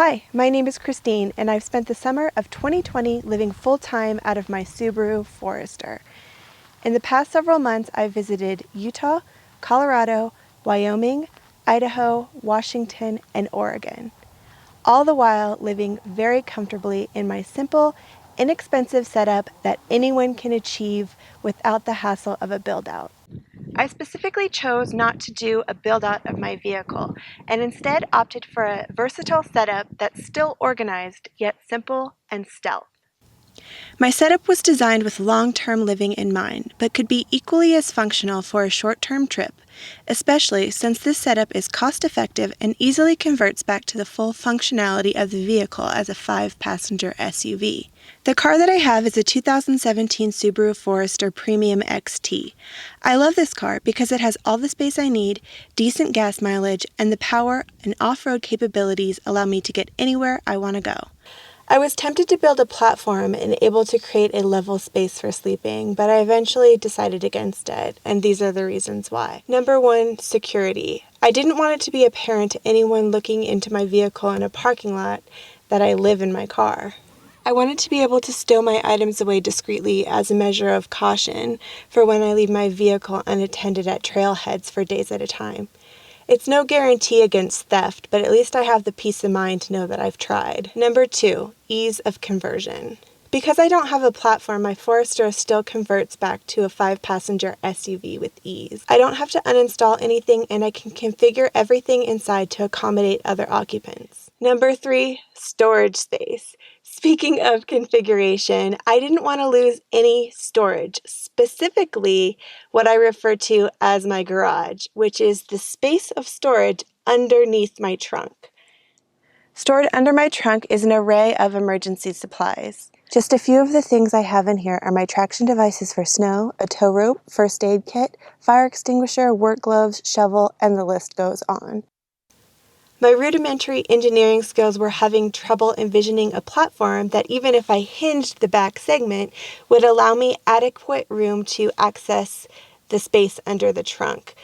Hi, my name is Christine, and I've spent the summer of 2020 living full-time out of my Subaru Forester. In the past several months, I've visited Utah, Colorado, Wyoming, Idaho, Washington, and Oregon, all the while living very comfortably in my simple, inexpensive setup that anyone can achieve without the hassle of a build-out. I specifically chose not to do a build out of my vehicle and instead opted for a versatile setup that's still organized yet simple and stealth. My setup was designed with long-term living in mind, but could be equally as functional for a short-term trip, especially since this setup is cost-effective and easily converts back to the full functionality of the vehicle as a 5-passenger SUV. The car that I have is a 2017 Subaru Forester Premium XT. I love this car because it has all the space I need, decent gas mileage, and the power and off-road capabilities allow me to get anywhere I want to go. I was tempted to build a platform and able to create a level space for sleeping, but I eventually decided against it, and these are the reasons why. Number one, security. I didn't want it to be apparent to anyone looking into my vehicle in a parking lot that I live in my car. I wanted to be able to stow my items away discreetly as a measure of caution for when I leave my vehicle unattended at trailheads for days at a time. It's no guarantee against theft, but at least I have the peace of mind to know that I've tried. Number two, ease of conversion. Because I don't have a platform, my Forester still converts back to a 5-passenger SUV with ease. I don't have to uninstall anything, and I can configure everything inside to accommodate other occupants. Number three, storage space. Speaking of configuration, I didn't want to lose any storage, specifically what I refer to as my garage, which is the space of storage underneath my trunk. Stored under my trunk is an array of emergency supplies. Just a few of the things I have in here are my traction devices for snow, a tow rope, first aid kit, fire extinguisher, work gloves, shovel, and the list goes on. My rudimentary engineering skills were having trouble envisioning a platform that, even if I hinged the back segment, would allow me adequate room to access the space under the trunk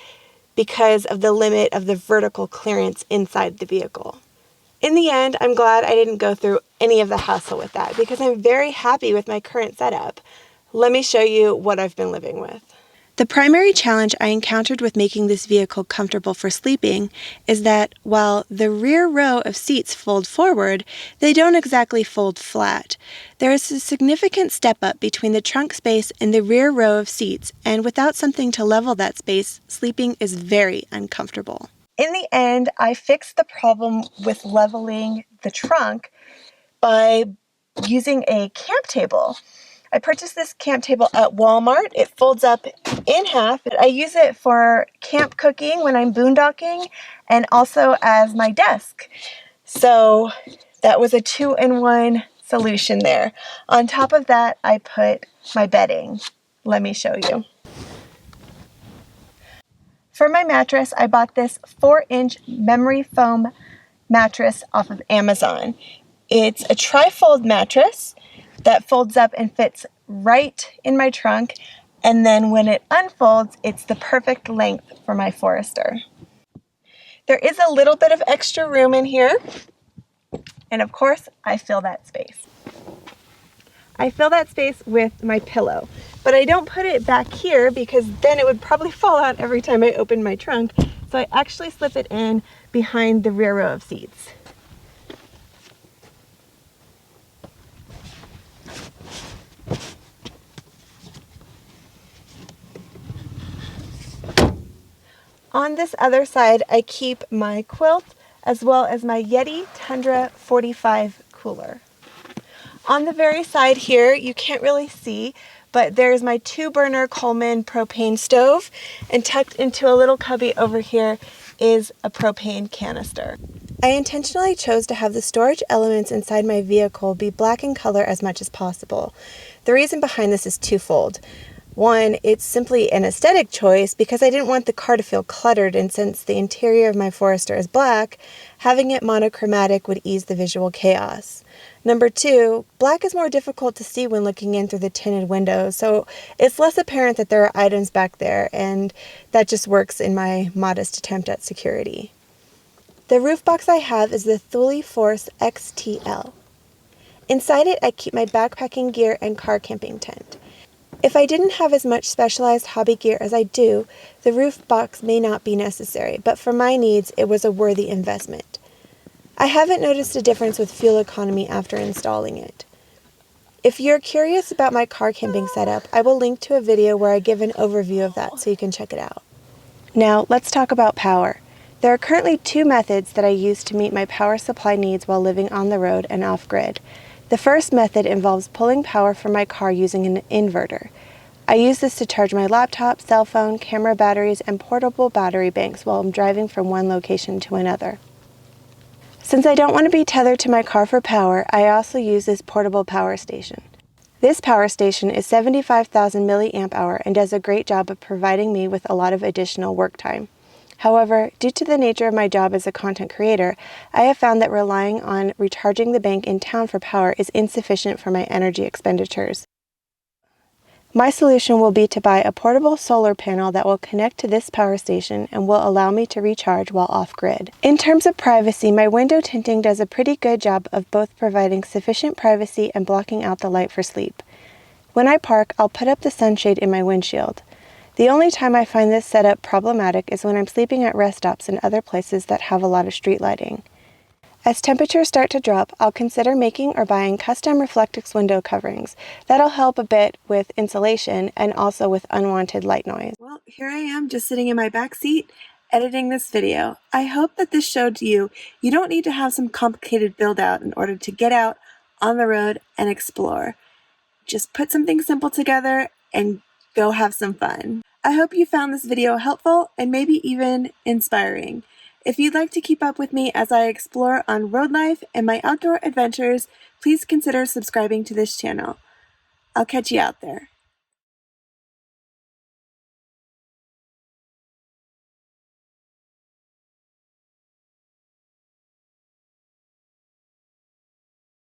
because of the limit of the vertical clearance inside the vehicle. In the end, I'm glad I didn't go through any of the hassle with that because I'm very happy with my current setup. Let me show you what I've been living with. The primary challenge I encountered with making this vehicle comfortable for sleeping is that while the rear row of seats fold forward, they don't exactly fold flat. There is a significant step up between the trunk space and the rear row of seats, and without something to level that space, sleeping is very uncomfortable. In the end, I fixed the problem with leveling the trunk by using a camp table. I purchased this camp table at Walmart. It folds up in half. I use it for camp cooking when I'm boondocking and also as my desk. So that was a 2-in-1 solution there. On top of that, I put my bedding. Let me show you. For my mattress, I bought this 4-inch memory foam mattress off of Amazon. It's a tri-fold mattress that folds up and fits right in my trunk, and then when it unfolds, it's the perfect length for my Forester. There is a little bit of extra room in here, and of course, I fill that space. I fill that space with my pillow, but I don't put it back here because then it would probably fall out every time I open my trunk, so I actually slip it in behind the rear row of seats. On this other side, I keep my quilt as well as my Yeti Tundra 45 cooler. On the very side here, you can't really see, but there's my 2-burner Coleman propane stove, and tucked into a little cubby over here is a propane canister. I intentionally chose to have the storage elements inside my vehicle be black in color as much as possible. The reason behind this is twofold. One, it's simply an aesthetic choice because I didn't want the car to feel cluttered, and since the interior of my Forester is black, having it monochromatic would ease the visual chaos. Number two, black is more difficult to see when looking in through the tinted windows, so it's less apparent that there are items back there, and that just works in my modest attempt at security. The roof box I have is the Subaru Forester XTL. Inside it, I keep my backpacking gear and car camping tent. If I didn't have as much specialized hobby gear as I do, the roof box may not be necessary, but for my needs, it was a worthy investment. I haven't noticed a difference with fuel economy after installing it. If you're curious about my car camping setup, I will link to a video where I give an overview of that so you can check it out. Now, let's talk about power. There are currently two methods that I use to meet my power supply needs while living on the road and off-grid. The first method involves pulling power from my car using an inverter. I use this to charge my laptop, cell phone, camera batteries, and portable battery banks while I'm driving from one location to another. Since I don't want to be tethered to my car for power, I also use this portable power station. This power station is 75,000 milliamp hour and does a great job of providing me with a lot of additional work time. However, due to the nature of my job as a content creator, I have found that relying on recharging the bank in town for power is insufficient for my energy expenditures. My solution will be to buy a portable solar panel that will connect to this power station and will allow me to recharge while off-grid. In terms of privacy, my window tinting does a pretty good job of both providing sufficient privacy and blocking out the light for sleep. When I park, I'll put up the sunshade in my windshield. The only time I find this setup problematic is when I'm sleeping at rest stops and other places that have a lot of street lighting. As temperatures start to drop, I'll consider making or buying custom Reflectix window coverings. That'll help a bit with insulation and also with unwanted light noise. Well, here I am just sitting in my back seat editing this video. I hope that this showed you don't need to have some complicated build out in order to get out on the road and explore. Just put something simple together and go have some fun. I hope you found this video helpful and maybe even inspiring. If you'd like to keep up with me as I explore on road life and my outdoor adventures, please consider subscribing to this channel. I'll catch you out there.